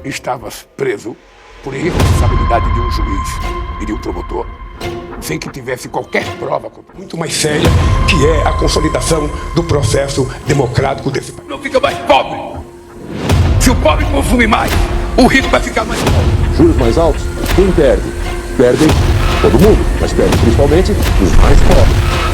estavas preso por irresponsabilidade de um juiz e de um promotor, sem que tivesse qualquer prova. Muito mais séria, que é a consolidação do processo democrático desse país. Não fica mais pobre. Se o pobre consumir mais, o rico vai ficar mais pobre. Juros mais altos, quem perde? Perdem todo mundo, mas perdem principalmente os mais pobres.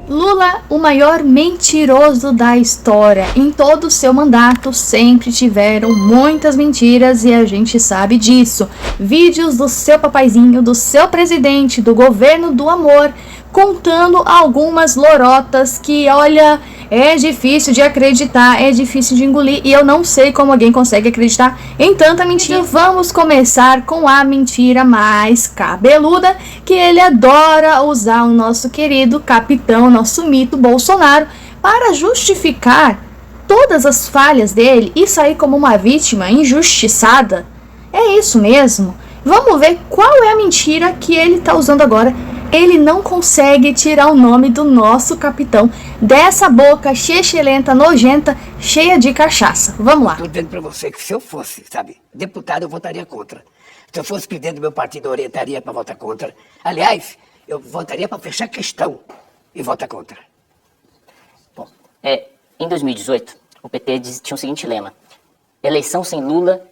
Lula, o maior mentiroso da história. Em todo o seu mandato sempre tiveram muitas mentiras e a gente sabe disso. Vídeos do seu papaizinho, do seu presidente, do governo do amor, contando algumas lorotas que, olha, é difícil de acreditar, é difícil de engolir e eu não sei como alguém consegue acreditar em tanta mentira. Vamos começar com a mentira mais cabeluda, que ele adora usar o nosso querido capitão, nosso mito Bolsonaro, para justificar todas as falhas dele e sair como uma vítima injustiçada. É isso mesmo. Vamos ver qual é a mentira que ele está usando agora. Ele não consegue tirar o nome do nosso capitão dessa boca chechelenta, nojenta, cheia de cachaça. Vamos lá. Tô dizendo pra você que se eu fosse, sabe, deputado, eu votaria contra. Se eu fosse presidente do meu partido, eu orientaria pra votar contra. Aliás, eu votaria pra fechar questão e votar contra. Bom, em 2018, o PT tinha o seguinte lema: eleição sem Lula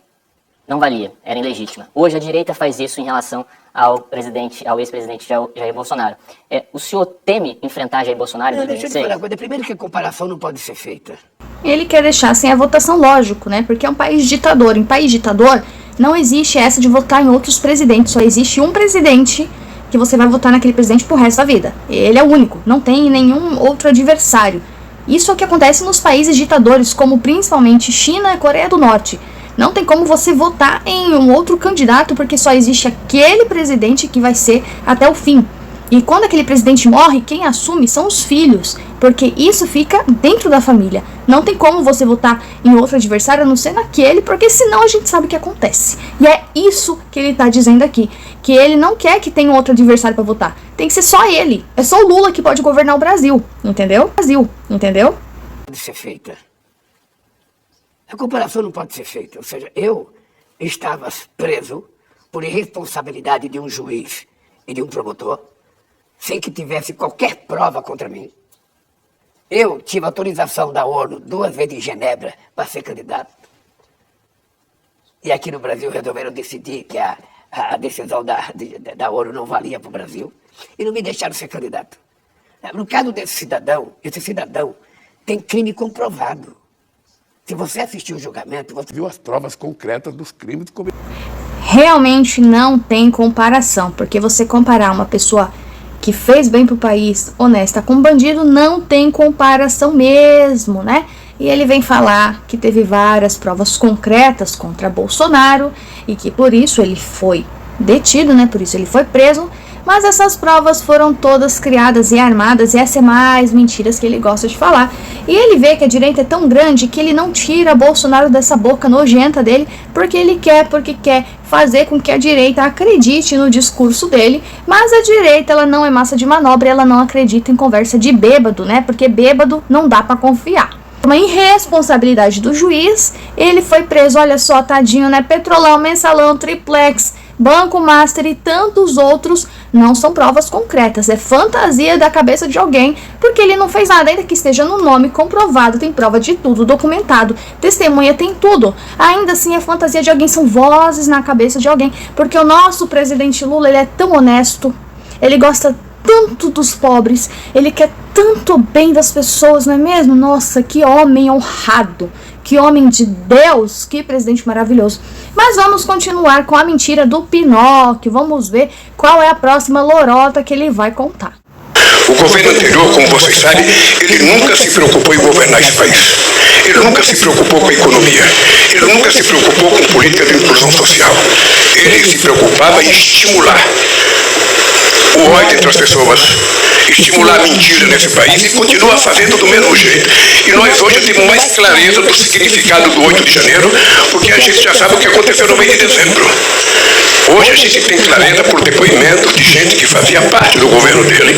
não valia, era ilegítima. Hoje a direita faz isso em relação ao ex-presidente Jair Bolsonaro. O senhor teme enfrentar Jair Bolsonaro em 2026? Deixa eu te falar uma coisa. Primeiro que a comparação não pode ser feita. Ele quer deixar sem a votação, lógico, né? Porque é um país ditador. Em país ditador, não existe essa de votar em outros presidentes. Só existe um presidente que você vai votar naquele presidente pro resto da vida. Ele é o único. Não tem nenhum outro adversário. Isso é o que acontece nos países ditadores, como principalmente China e Coreia do Norte. Não tem como você votar em um outro candidato, porque só existe aquele presidente que vai ser até o fim. E quando aquele presidente morre, quem assume são os filhos, porque isso fica dentro da família. Não tem como você votar em outro adversário, a não ser naquele, porque senão a gente sabe o que acontece. E é isso que ele tá dizendo aqui, que ele não quer que tenha outro adversário para votar. Tem que ser só ele. É só o Lula que pode governar o Brasil, entendeu? Entendeu? Pode ser feita. A comparação não pode ser feita. Ou seja, eu estava preso por irresponsabilidade de um juiz e de um promotor, sem que tivesse qualquer prova contra mim. Eu tive autorização da ONU 2 vezes em Genebra para ser candidato. E aqui no Brasil resolveram decidir que a decisão da ONU não valia para o Brasil e não me deixaram ser candidato. No caso desse cidadão, esse cidadão tem crime comprovado. Se você assistiu o julgamento, você Viu as provas concretas dos crimes cometidos. Realmente não tem comparação, porque você comparar uma pessoa que fez bem pro país, honesta, com um bandido, não tem comparação mesmo, né? E ele vem falar que teve várias provas concretas contra Bolsonaro e que por isso ele foi detido, né? Por isso ele foi preso. Mas essas provas foram todas criadas e armadas, e essa é mais mentiras que ele gosta de falar. E ele vê que a direita é tão grande que ele não tira Bolsonaro dessa boca nojenta dele, porque quer fazer com que a direita acredite no discurso dele. Mas a direita, ela não é massa de manobra, ela não acredita em conversa de bêbado, né? Porque bêbado não dá pra confiar. Uma irresponsabilidade do juiz, ele foi preso, olha só, tadinho, né? Petrolão, Mensalão, Triplex, Banco Master e tantos outros não são provas concretas, é fantasia da cabeça de alguém, porque ele não fez nada, ainda que esteja no nome comprovado, tem prova de tudo, documentado, testemunha, tem tudo. Ainda assim é fantasia de alguém, são vozes na cabeça de alguém, porque o nosso presidente Lula, ele é tão honesto, ele gosta tanto dos pobres, ele quer tanto bem das pessoas, não é mesmo? Nossa, que homem honrado, que homem de Deus, que presidente maravilhoso. Mas vamos continuar com a mentira do Pinóquio, vamos ver qual é a próxima lorota que ele vai contar. O governo anterior, como vocês sabem, ele nunca se preocupou em governar esse país. Ele nunca se preocupou com a economia. Ele nunca se preocupou com política de inclusão social. Ele se preocupava em estimular o ódio entre as pessoas, estimular a mentira nesse país e continua fazendo do mesmo jeito. E nós hoje temos mais clareza do significado do 8 de janeiro, porque a gente já sabe o que aconteceu no mês de dezembro. Hoje a gente tem clareza por depoimento de gente que fazia parte do governo dele,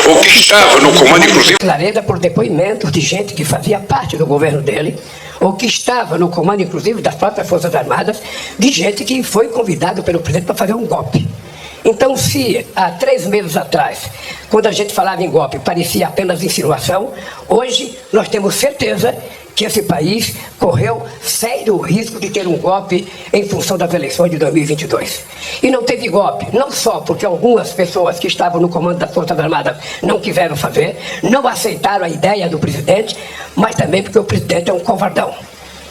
ou que estava no comando, inclusive. clareza por depoimentos de gente que fazia parte do governo dele, ou que estava no comando, inclusive, das próprias Forças Armadas, de gente que foi convidado pelo presidente para fazer um golpe. Então, se há 3 meses atrás, quando a gente falava em golpe, parecia apenas insinuação, hoje nós temos certeza que esse país correu sério risco de ter um golpe em função das eleições de 2022. E não teve golpe, não só porque algumas pessoas que estavam no comando das Forças Armadas não quiseram fazer, não aceitaram a ideia do presidente, mas também porque o presidente é um covardão.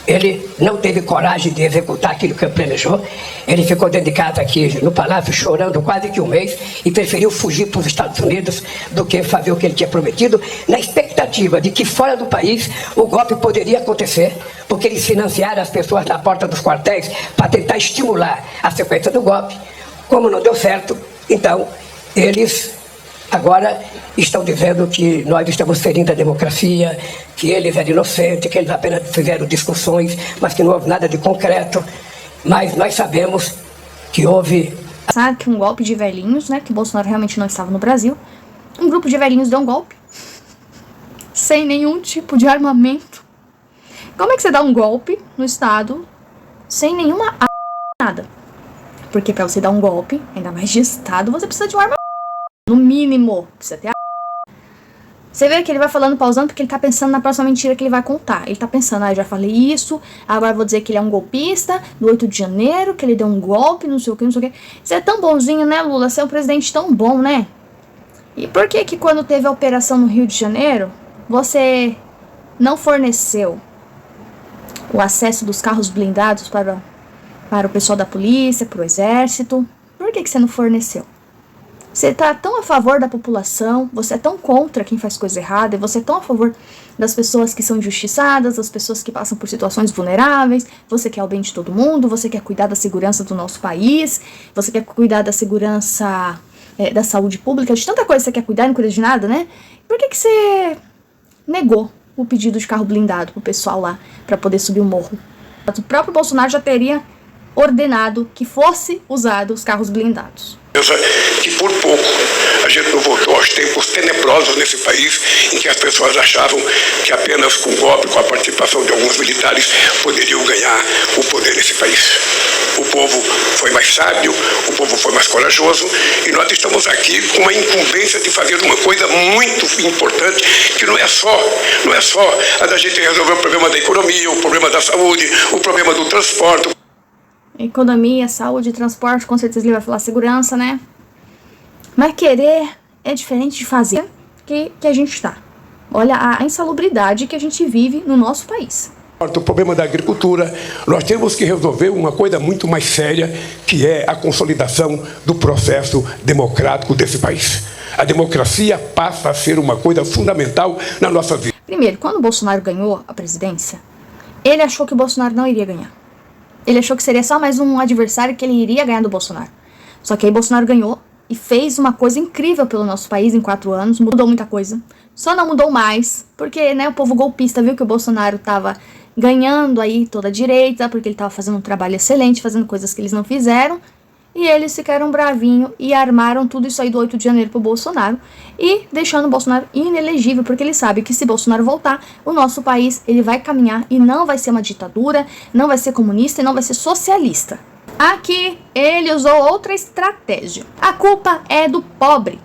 Ele não teve coragem de executar aquilo que ele planejou. Ele ficou dentro de casa aqui no Palácio chorando quase que um mês e preferiu fugir para os Estados Unidos do que fazer o que ele tinha prometido, na expectativa de que fora do país o golpe poderia acontecer, porque eles financiaram as pessoas na porta dos quartéis para tentar estimular a sequência do golpe. Como não deu certo, então eles agora estão dizendo que nós estamos ferindo a democracia, que eles eram inocentes, que eles apenas fizeram discussões, mas que não houve nada de concreto. Mas nós sabemos que houve... Sabe que um golpe de velhinhos, né, que Bolsonaro realmente não estava no Brasil, um grupo de velhinhos deu um golpe, sem nenhum tipo de armamento. Como é que você dá um golpe no Estado sem nenhuma nada? Porque para você dar um golpe, ainda mais de Estado, você precisa de um armamento. No mínimo, precisa ter. Você vê que ele vai falando, pausando, porque ele tá pensando na próxima mentira que ele vai contar. Ele tá pensando, eu já falei isso, agora eu vou dizer que ele é um golpista, do 8 de janeiro, que ele deu um golpe, não sei o que, não sei o que. Você é tão bonzinho, né, Lula? Você é um presidente tão bom, né? E por que que quando teve a operação no Rio de Janeiro, você não forneceu o acesso dos carros blindados para o pessoal da polícia, para o exército? Por que que você não forneceu? Você tá tão a favor da população, você é tão contra quem faz coisa errada, e você é tão a favor das pessoas que são injustiçadas, das pessoas que passam por situações vulneráveis, você quer o bem de todo mundo, você quer cuidar da segurança do nosso país, você quer cuidar da segurança da saúde pública, de tanta coisa que você quer cuidar e não cuida de nada, né? Por que que você negou o pedido de carro blindado pro pessoal lá, para poder subir o morro? O próprio Bolsonaro já teria ordenado que fosse usado os carros blindados. Que por pouco a gente não voltou aos tempos tenebrosos nesse país em que as pessoas achavam que apenas com golpe, com a participação de alguns militares, poderiam ganhar o poder nesse país. O povo foi mais sábio, o povo foi mais corajoso e nós estamos aqui com uma incumbência de fazer uma coisa muito importante que não é só a da gente resolver o problema da economia, o problema da saúde, o problema do transporte. Economia, saúde, transporte, com certeza ele vai falar segurança, né? Mas querer é diferente de fazer que a gente tá. Olha a insalubridade que a gente vive no nosso país. O problema da agricultura, nós temos que resolver uma coisa muito mais séria, que é a consolidação do processo democrático desse país. A democracia passa a ser uma coisa fundamental na nossa vida. Primeiro, quando o Bolsonaro ganhou a presidência, ele achou que o Bolsonaro não iria ganhar. Ele achou que seria só mais um adversário que ele iria ganhar do Bolsonaro. Só que aí Bolsonaro ganhou e fez uma coisa incrível pelo nosso país em 4 anos. Mudou muita coisa. Só não mudou mais, porque né, o povo golpista viu que o Bolsonaro estava ganhando aí toda a direita, porque ele estava fazendo um trabalho excelente, fazendo coisas que eles não fizeram. E eles ficaram bravinhos e armaram tudo isso aí do 8 de janeiro pro Bolsonaro e deixando o Bolsonaro inelegível, porque ele sabe que se Bolsonaro voltar, o nosso país ele vai caminhar e não vai ser uma ditadura, não vai ser comunista e não vai ser socialista. Aqui ele usou outra estratégia. A culpa é do pobre.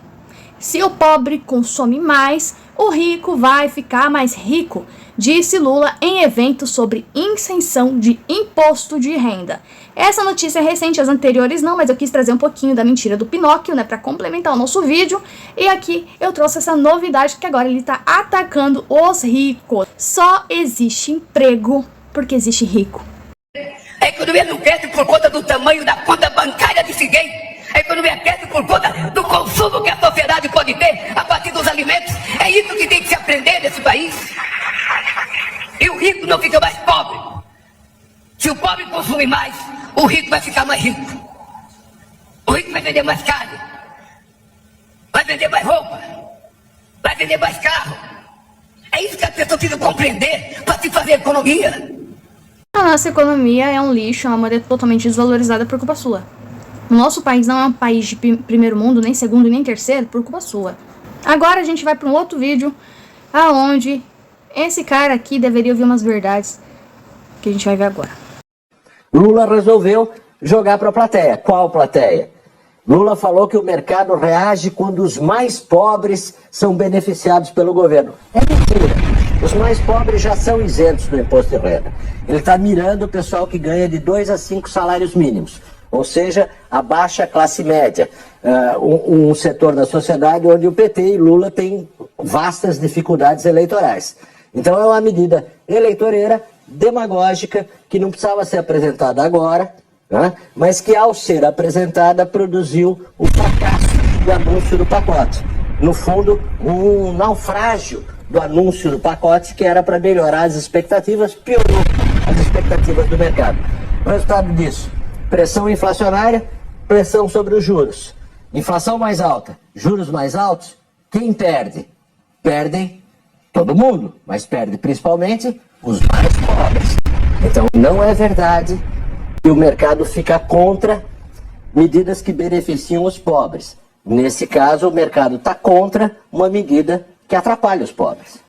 Se o pobre consome mais, o rico vai ficar mais rico, disse Lula em evento sobre isenção de imposto de renda. Essa notícia é recente, as anteriores não, mas eu quis trazer um pouquinho da mentira do Pinóquio, né, para complementar o nosso vídeo. E aqui eu trouxe essa novidade que agora ele tá atacando os ricos. Só existe emprego porque existe rico. A economia não cresce por conta do tamanho da conta bancária desse gay. A economia cresce por conta do consumo que a sociedade pode ter a partir dos alimentos. É isso que tem que se aprender nesse país. E o rico não fica mais pobre. Se o pobre consumir mais, o rico vai ficar mais rico. O rico vai vender mais carne, vai vender mais roupa, vai vender mais carro. É isso que as pessoas precisam compreender para se fazer economia. A nossa economia é um lixo, é uma moeda totalmente desvalorizada por culpa sua. O nosso país não é um país de primeiro mundo, nem segundo, nem terceiro, por culpa sua. Agora a gente vai para um outro vídeo, aonde esse cara aqui deveria ouvir umas verdades que a gente vai ver agora. Lula resolveu jogar para a plateia. Qual plateia? Lula falou que o mercado reage quando os mais pobres são beneficiados pelo governo. É mentira. Os mais pobres já são isentos do imposto de renda. Ele está mirando o pessoal que ganha de 2 a 5 salários mínimos. Ou seja, a baixa classe média. Um setor da sociedade onde o PT e Lula têm vastas dificuldades eleitorais. Então é uma medida eleitoreira, demagógica, que não precisava ser apresentada agora, né? Mas que ao ser apresentada produziu o fracasso do anúncio do pacote. No fundo, um naufrágio do anúncio do pacote que era para melhorar as expectativas, piorou as expectativas do mercado. O resultado disso, pressão inflacionária, pressão sobre os juros. Inflação mais alta, juros mais altos, quem perde? Perdem todo mundo, mas perde principalmente os mais pobres. Então não é verdade que o mercado fica contra medidas que beneficiam os pobres. Nesse caso, o mercado está contra uma medida que atrapalha os pobres.